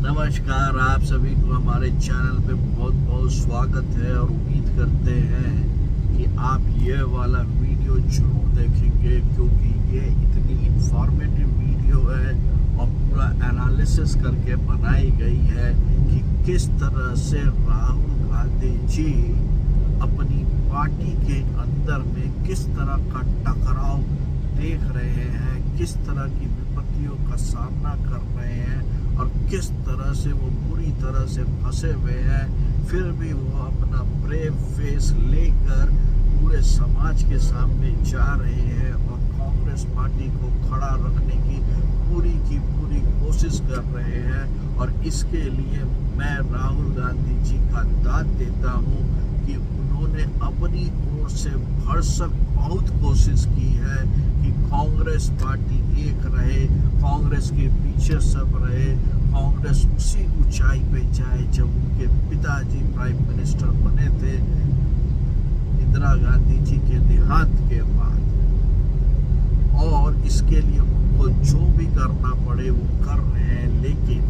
नमस्कार, आप सभी को हमारे चैनल पे बहुत बहुत स्वागत है और उम्मीद करते हैं कि आप ये वाला वीडियो जरूर देखेंगे, क्योंकि ये इतनी इंफॉर्मेटिव वीडियो है और पूरा एनालिसिस करके बनाई गई है कि किस तरह से राहुल गांधी जी अपनी पार्टी के अंदर में किस तरह का टकराव देख रहे हैं, किस तरह की विपत्तियों का सामना कर रहे हैं और किस तरह से वो बुरी तरह से फंसे हुए हैं, फिर भी वो अपना ब्रेव फेस लेकर पूरे समाज के सामने जा रहे हैं और कांग्रेस पार्टी को खड़ा रखने की पूरी कोशिश कर रहे हैं। और इसके लिए मैं राहुल गांधी जी का दाद देता हूँ कि उन्होंने अपनी ओर से भरसक बहुत कोशिश की है कि कांग्रेस पार्टी एक रहे, कांग्रेस के पीछे सब रहे, कांग्रेस उसी ऊंचाई पे जाए जब उनके पिताजी प्राइम मिनिस्टर बने थे इंदिरा गांधी जी के देहांत के बाद। और इसके लिए उनको जो भी करना पड़े वो कर रहे हैं, लेकिन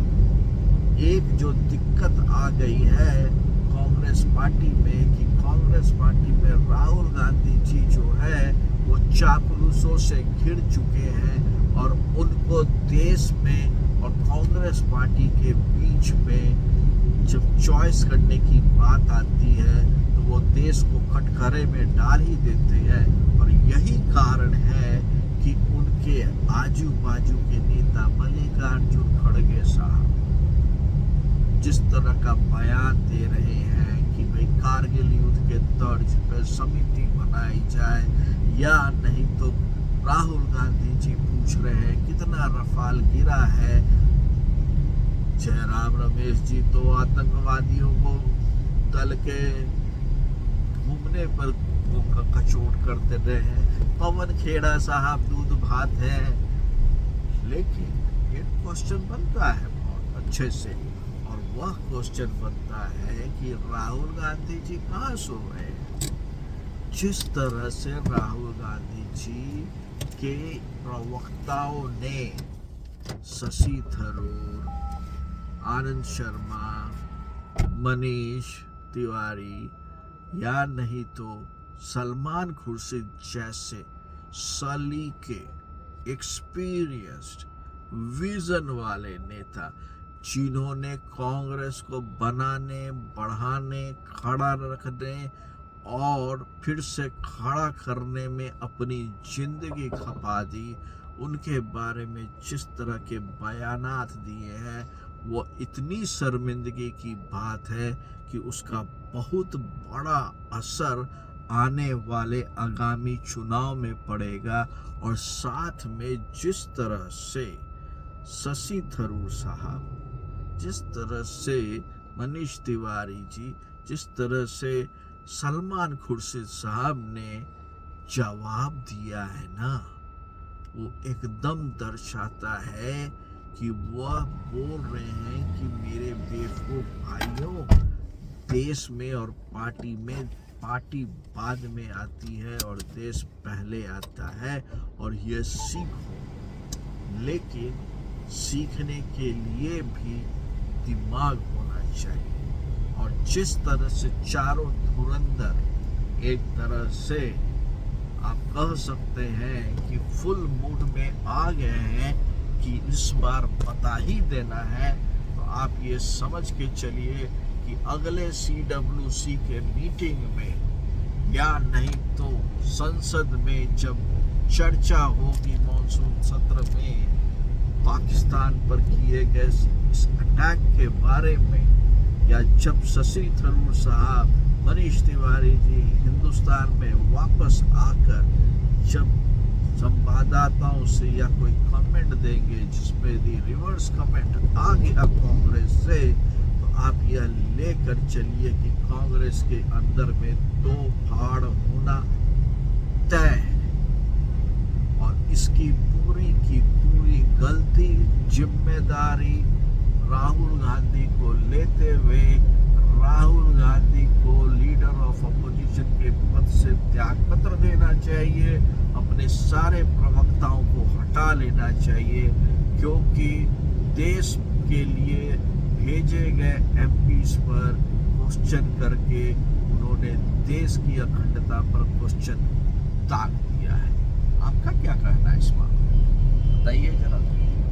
एक जो दिक्कत आ गई है कांग्रेस पार्टी में कि कांग्रेस पार्टी में राहुल गांधी जी जो है वो चापलूसों से घिर चुके हैं और उनको देश में और कांग्रेस पार्टी के बीच में जब चॉइस करने की बात आती है तो वो देश को कटघरे में डाल ही देते हैं। और यही कारण है कि उनके आजू बाजू के नेता मल्लिकार्जुन खड़गे साहब जिस तरह का बयान दे रहे हैं कि भाई कारगिल युद्ध के तर्ज पर समिति बनाई जाए या नहीं, तो राहुल गांधी जी पूछ रहे हैं कितना रफाल गिरा है। जयराम रमेश जी तो आतंकवादियों को दल के घूमने पर कचोट करते रहे हैं, पवन खेड़ा साहब दूध भात है। लेकिन एक क्वेश्चन बनता है बहुत अच्छे से, और वह क्वेश्चन बनता है कि राहुल गांधी जी कहाँ सो रहे हैं। जिस तरह से राहुल गांधी जी के प्रवक्ताओं ने शशि थरूर, आनंद शर्मा, मनीष तिवारी या नहीं तो सलमान खुर्शीद जैसे सलीके एक्सपीरियंस्ड विजन वाले नेता जिन्होंने कांग्रेस को बनाने, बढ़ाने, खड़ा रखने और फिर से खड़ा करने में अपनी जिंदगी खपा दी, उनके बारे में जिस तरह के बयानात दिए हैं वो इतनी शर्मिंदगी की बात है कि उसका बहुत बड़ा असर आने वाले आगामी चुनाव में पड़ेगा। और साथ में जिस तरह से शशि थरूर साहब, जिस तरह से मनीष तिवारी जी, जिस तरह से सलमान खुर्शीद साहब ने जवाब दिया है ना, वो एकदम दर्शाता है कि वह बोल रहे हैं कि मेरे बेवकूफ भाइयों, देश में और पार्टी बाद में आती है और देश पहले आता है, और ये सीखो। लेकिन सीखने के लिए भी दिमाग होना चाहिए। और जिस तरह से चारों धुरंधर एक तरह से आप कह सकते हैं कि फुल मूड में आ गए हैं कि इस बार बता ही देना है, तो आप ये समझ के चलिए कि अगले CWC के मीटिंग में या नहीं तो संसद में जब चर्चा होगी मॉनसून सत्र में पाकिस्तान पर किए गए इस अटैक के बारे में, या जब शशि थरूर साहब, मनीष तिवारी जी हिंदुस्तान में वापस आकर जब संवाददाताओं से या कोई कमेंट देंगे जिसमें दी रिवर्स कमेंट आ गया कांग्रेस से, तो आप यह लेकर चलिए कि कांग्रेस के अंदर में दो फाड़ होना तय है। और इसकी पूरी की पूरी गलती जिम्मेदारी राहुल गांधी को लेते हुए राहुल गांधी को लीडर ऑफ अपोजिशन के पद से त्यागपत्र देना चाहिए, अपने सारे प्रवक्ताओं को हटा लेना चाहिए, क्योंकि देश के लिए भेजे गए एमपीज पर क्वेश्चन करके उन्होंने देश की अखंडता पर क्वेश्चन दाग दिया है। आपका क्या कहना है इस मामले में, बताइए जरा।